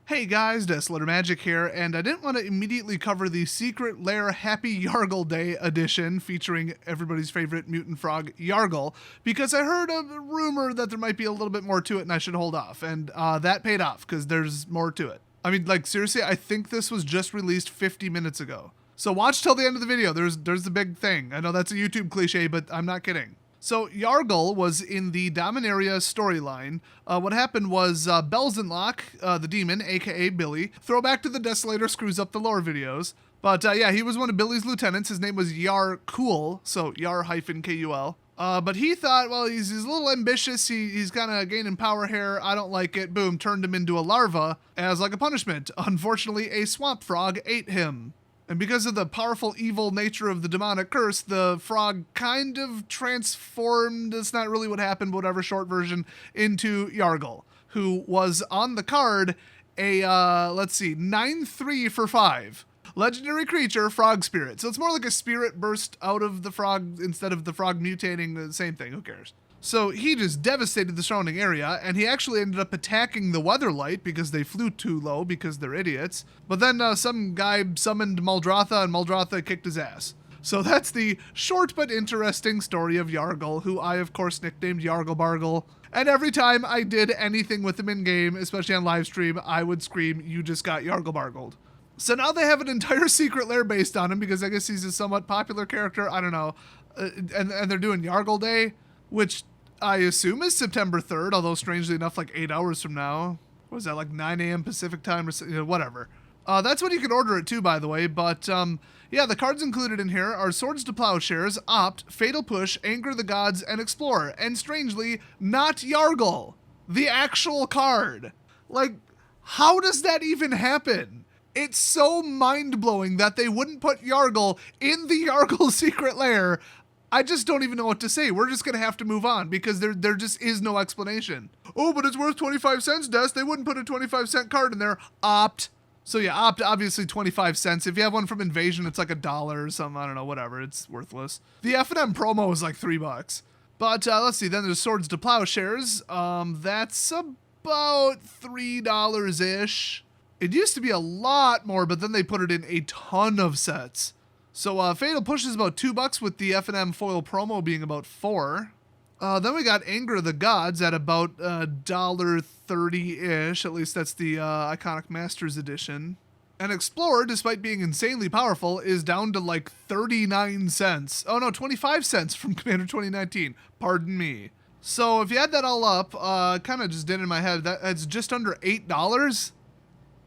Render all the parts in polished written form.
Hey guys, Desolator Magic here, and I didn't want to immediately cover the Secret Lair Happy Yargle Day edition featuring everybody's favorite mutant frog, Yargle, because I heard a rumor that there might be a little bit more to it and I should hold off, and that paid off, because there's more to it. I mean, like, seriously, I think this was just released 50 minutes ago. So watch till the end of the video, there's the big thing. I know that's a YouTube cliche, but I'm not kidding. So Yargle was in the Dominaria storyline. What happened was Belzenlock, the demon, aka Billy, throwback to the Desolator screws up the lore videos. But yeah, he was one of Billy's lieutenants. His name was Yarkul, so Yar-Kul. But he thought, well, he's a little ambitious. He's kind of gaining power here. I don't like it. Boom, turned him into a larva as like a punishment. Unfortunately, a swamp frog ate him. And because of the powerful evil nature of the demonic curse, the frog kind of transformed, that's not really what happened, but whatever, short version, into Yargle, who was on the card a, 9/3 for 5. Legendary creature, frog spirit. So it's more like a spirit burst out of the frog instead of the frog mutating, the same thing, who cares? So he just devastated the surrounding area, and he actually ended up attacking the Weatherlight because they flew too low because they're idiots. But then some guy summoned Muldrotha, and Muldrotha kicked his ass. So that's the short but interesting story of Yargle, who I, of course, nicknamed Yargle Bargle. And every time I did anything with him in-game, especially on live stream, I would scream, "You just got Yargle Bargled." So now they have an entire secret lair based on him, because I guess he's a somewhat popular character, I don't know. And they're doing Yargle Day, which I assume is September 3rd, although strangely enough, like 8 hours from now. What is that, like 9 a.m. Pacific time or whatever. That's when you can order it too, by the way. But yeah, the cards included in here are Swords to Plowshares, Opt, Fatal Push, Anger the Gods, and Explore. And strangely, not Yargle. The actual card. Like, how does that even happen? It's so mind-blowing that they wouldn't put Yargle in the Yargle Secret Lair. I just don't even know what to say. We're just going to have to move on because there just is no explanation. Oh, but it's worth 25 cents, Des. They wouldn't put a 25-cent card in there. Opt. So yeah, Opt, obviously 25 cents. If you have one from Invasion, it's like $1 or something. I don't know, whatever. It's worthless. The F&M promo is like $3. But let's see. Then there's Swords to Plowshares. That's about $3-ish. It used to be a lot more, but then they put it in a ton of sets. So Fatal Push is about $2 with the F&M foil promo being about $4. Then we got Anger the Gods at about $1.30-ish. At least that's the Iconic Masters edition. And Explorer, despite being insanely powerful, is down to like 39 cents. Oh no, 25 cents from Commander 2019. Pardon me. So if you add that all up, kind of just did in my head, that's just under $8.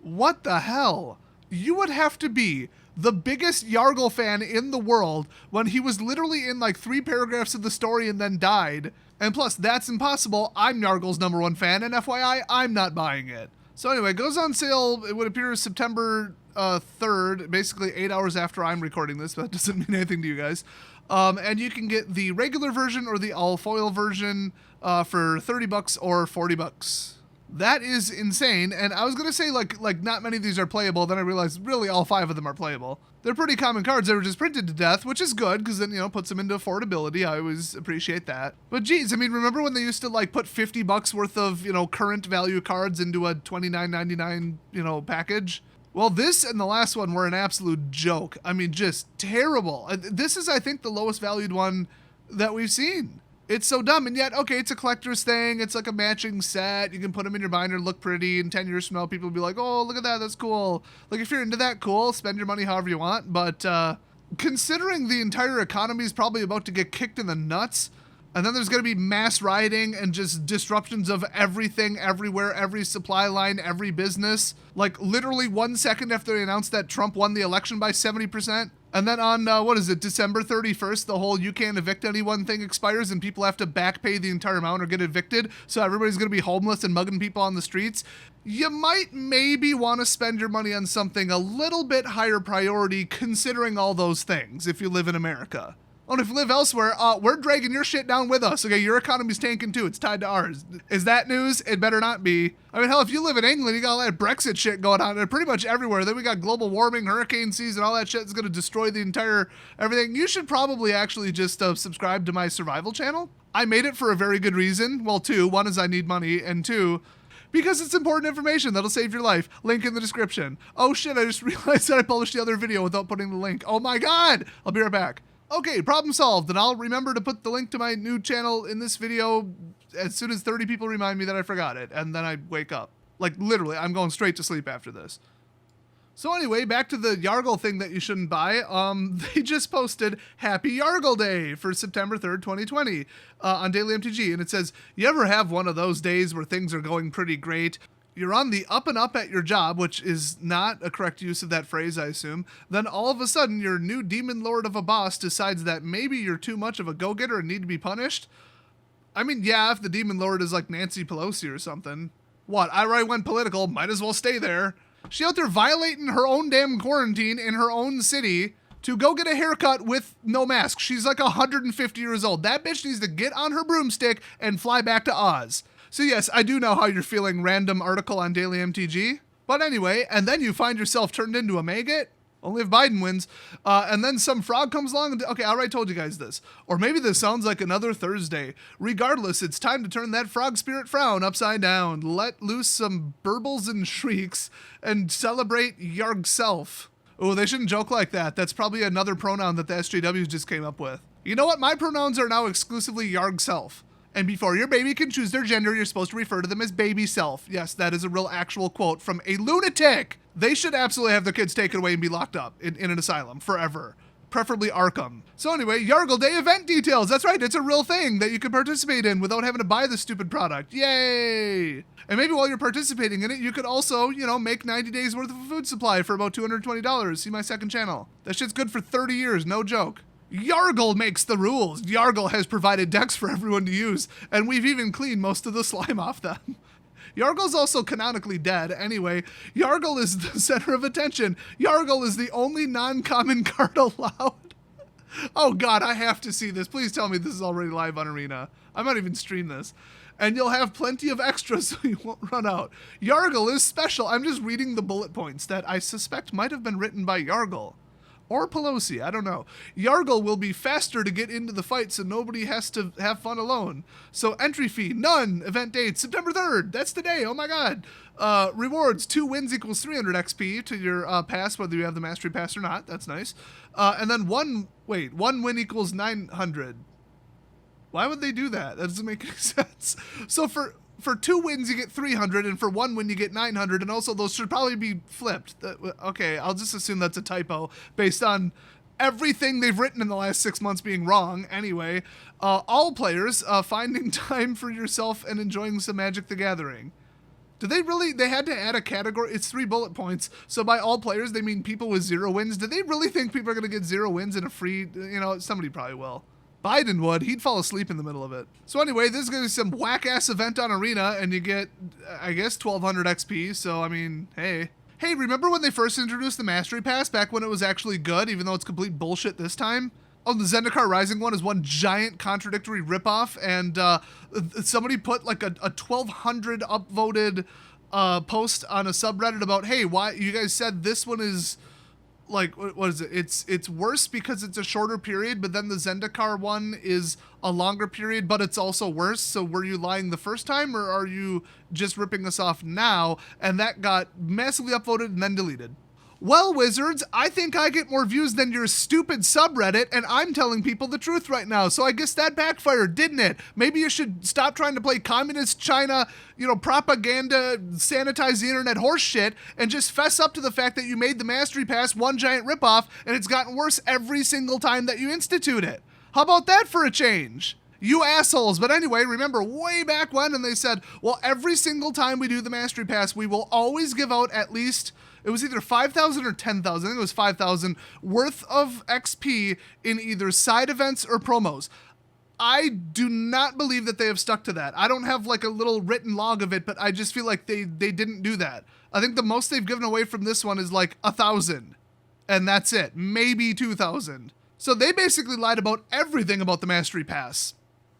What the hell? You would have to be the biggest Yargle fan in the world when he was literally in like 3 paragraphs of the story and then died. And plus, that's impossible. I'm Yargle's #1 fan, and FYI, I'm not buying it. So anyway, it goes on sale, it would appear September 3rd, basically 8 hours after I'm recording this, but that doesn't mean anything to you guys. And you can get the regular version or the all foil version for $30 or $40. That is insane, and I was gonna say like not many of these are playable, then I realized really all 5 of them are playable. They're pretty common cards, they were just printed to death, which is good, because then, puts them into affordability. I always appreciate that. But geez, I mean, remember when they used to like put $50 worth of, current value cards into a $29.99, package? Well, this and the last one were an absolute joke. I mean, just terrible. This is, I think, the lowest valued one that we've seen. It's so dumb, and yet, okay, it's a collector's thing. It's like a matching set. You can put them in your binder, look pretty, and 10 years from now, people will be like, oh, look at that, that's cool. Like, if you're into that, cool, spend your money however you want, but considering the entire economy is probably about to get kicked in the nuts, and then there's going to be mass rioting and just disruptions of everything, everywhere, every supply line, every business, like literally 1 second after they announced that Trump won the election by 70%, and then on, December 31st, the whole you can't evict anyone thing expires and people have to back pay the entire amount or get evicted, so everybody's going to be homeless and mugging people on the streets. You might maybe want to spend your money on something a little bit higher priority considering all those things if you live in America. Oh, and if you live elsewhere, we're dragging your shit down with us. Okay, your economy's tanking too. It's tied to ours. Is that news? It better not be. I mean, hell, if you live in England, you got all that Brexit shit going on. And pretty much everywhere. Then we got global warming, hurricane season, all that shit is going to destroy the entire everything. You should probably actually just subscribe to my survival channel. I made it for a very good reason. Well, 2. 1 is I need money, and 2, Because it's important information that'll save your life. Link in the description. Oh shit, I just realized that I published the other video without putting the link. Oh my god! I'll be right back. Okay, problem solved, and I'll remember to put the link to my new channel in this video as soon as 30 people remind me that I forgot it, and then I wake up. Like, literally, I'm going straight to sleep after this. So anyway, back to the Yargle thing that you shouldn't buy. They just posted Happy Yargle Day for September 3rd, 2020 on Daily MTG. And it says, you ever have one of those days where things are going pretty great? You're on the up and up at your job, which is not a correct use of that phrase, I assume. Then all of a sudden, your new demon lord of a boss decides that maybe you're too much of a go-getter and need to be punished. I mean, yeah, if the demon lord is like Nancy Pelosi or something. What, I already went political, might as well stay there. She out there violating her own damn quarantine in her own city to go get a haircut with no mask. She's like 150 years old. That bitch needs to get on her broomstick and fly back to Oz. So yes, I do know how you're feeling, random article on Daily MTG. But anyway, and then you find yourself turned into a maggot. Only if Biden wins. And then some frog comes along and, okay, I already told you guys this. Or maybe this sounds like another Thursday. Regardless, it's time to turn that frog spirit frown upside down. Let loose some burbles and shrieks and celebrate Yarg self. Oh, they shouldn't joke like that. That's probably another pronoun that the SJWs just came up with. You know what? My pronouns are now exclusively Yarg self. And before your baby can choose their gender, you're supposed to refer to them as baby self. Yes, that is a real actual quote from a lunatic. They should absolutely have their kids taken away and be locked up in an asylum forever. Preferably Arkham. So anyway, Yargle Day event details. That's right, it's a real thing that you can participate in without having to buy the stupid product. Yay! And maybe while you're participating in it, you could also, you know, make 90 days worth of a food supply for about $220. See my second channel. That shit's good for 30 years, no joke. Yargle makes the rules. Yargle has provided decks for everyone to use, and we've even cleaned most of the slime off them. Yargle's also canonically dead. Anyway, Yargle is the center of attention. Yargle is the only non-common card allowed. Oh god, I have to see this. Please tell me this is already live on Arena. I might even stream this. And you'll have plenty of extras so you won't run out. Yargle is special. I'm just reading the bullet points that I suspect might have been written by Yargle. Or Pelosi, I don't know. Yargle will be faster to get into the fight so nobody has to have fun alone. So entry fee, none. Event date, September 3rd. That's today, oh my god. Rewards, 2 wins equals 300 XP to your pass, whether you have the Mastery Pass or not. That's nice. And then 1 win equals 900. Why would they do that? That doesn't make any sense. So for 2 wins, you get 300, and for 1 win, you get 900, and also those should probably be flipped. Okay, I'll just assume that's a typo based on everything they've written in the last 6 months being wrong. Anyway, all players, finding time for yourself and enjoying some Magic the Gathering. Did they really, they had to add a category? It's 3 bullet points, so by all players, they mean people with 0 wins. Do they really think people are going to get 0 wins in a free, you know, somebody probably will. Biden would. He'd fall asleep in the middle of it. So anyway, this is going to be some whack-ass event on Arena, and you get, I guess, 1,200 XP, so, I mean, hey. Hey, remember when they first introduced the Mastery Pass, back when it was actually good, even though it's complete bullshit this time? Oh, the Zendikar Rising one is one giant contradictory ripoff, and somebody put, like, a 1,200 upvoted post on a subreddit about, hey, why, you guys said this one is... like, what is it? It's worse because it's a shorter period, but then the Zendikar one is a longer period, but it's also worse. So were you lying the first time, or are you just ripping us off now? And that got massively upvoted and then deleted. Well, Wizards, I think I get more views than your stupid subreddit, and I'm telling people the truth right now, so I guess that backfired, didn't it? Maybe you should stop trying to play communist China, you know, propaganda, sanitize the internet horse shit, and just fess up to the fact that you made the Mastery Pass one giant ripoff, and it's gotten worse every single time that you institute it. How about that for a change? You assholes. But anyway, remember way back when, and they said, well, every single time we do the Mastery Pass, we will always give out at least... it was either 5,000 or 10,000. I think it was 5,000 worth of XP in either side events or promos. I do not believe that they have stuck to that. I don't have like a little written log of it, but I just feel like they didn't do that. I think the most they've given away from this one is like 1,000. And that's it. Maybe 2,000. So they basically lied about everything about the Mastery Pass.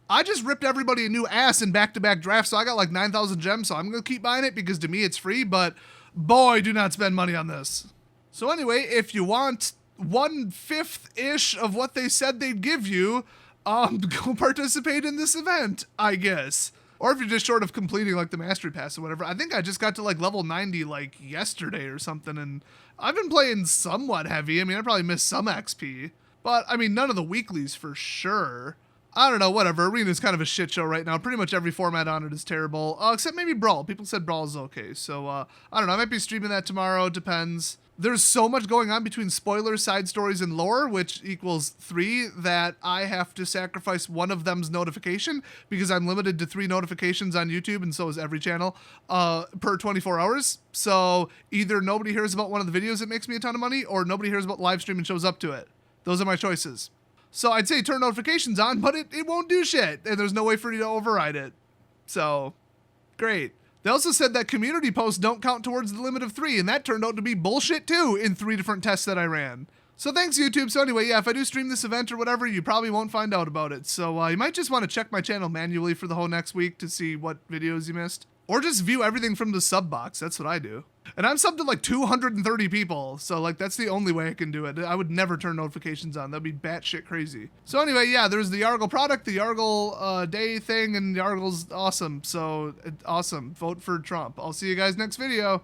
I just ripped everybody a new ass in back-to-back drafts, so I got like 9,000 gems, so I'm going to keep buying it because to me it's free, but... boy, do not spend money on this. So anyway, if you want 1/5-ish of what they said they'd give you, go participate in this event, I guess. Or if you're just short of completing like the mastery pass or whatever. I think I just got to like level 90 like yesterday or something, and I've been playing somewhat heavy. I mean, I probably missed some XP, but I mean, none of the weeklies for sure. I don't know, whatever. Arena's kind of a shit show right now. Pretty much every format on it is terrible, except maybe Brawl. People said Brawl is okay, so I don't know. I might be streaming that tomorrow. Depends. There's so much going on between spoilers, side stories, and lore, which equals 3, that I have to sacrifice one of them's notification because I'm limited to 3 notifications on YouTube, and so is every channel, per 24 hours. So either nobody hears about one of the videos that makes me a ton of money, or nobody hears about the live stream and shows up to it. Those are my choices. So I'd say turn notifications on, but it won't do shit, and there's no way for you to override it. So, great. They also said that community posts don't count towards the limit of 3, and that turned out to be bullshit too in 3 different tests that I ran. So thanks, YouTube. So anyway, yeah, if I do stream this event or whatever, you probably won't find out about it. So you might just want to check my channel manually for the whole next week to see what videos you missed. Or just view everything from the sub box. That's what I do. And I'm subbed to like 230 people, so like that's the only way I can do it. I would never turn notifications on. That'd be batshit crazy. So anyway, yeah, there's the Yargle product, the Yargle day thing, and Yargle's awesome. So awesome. Vote for Trump. I'll see you guys next video.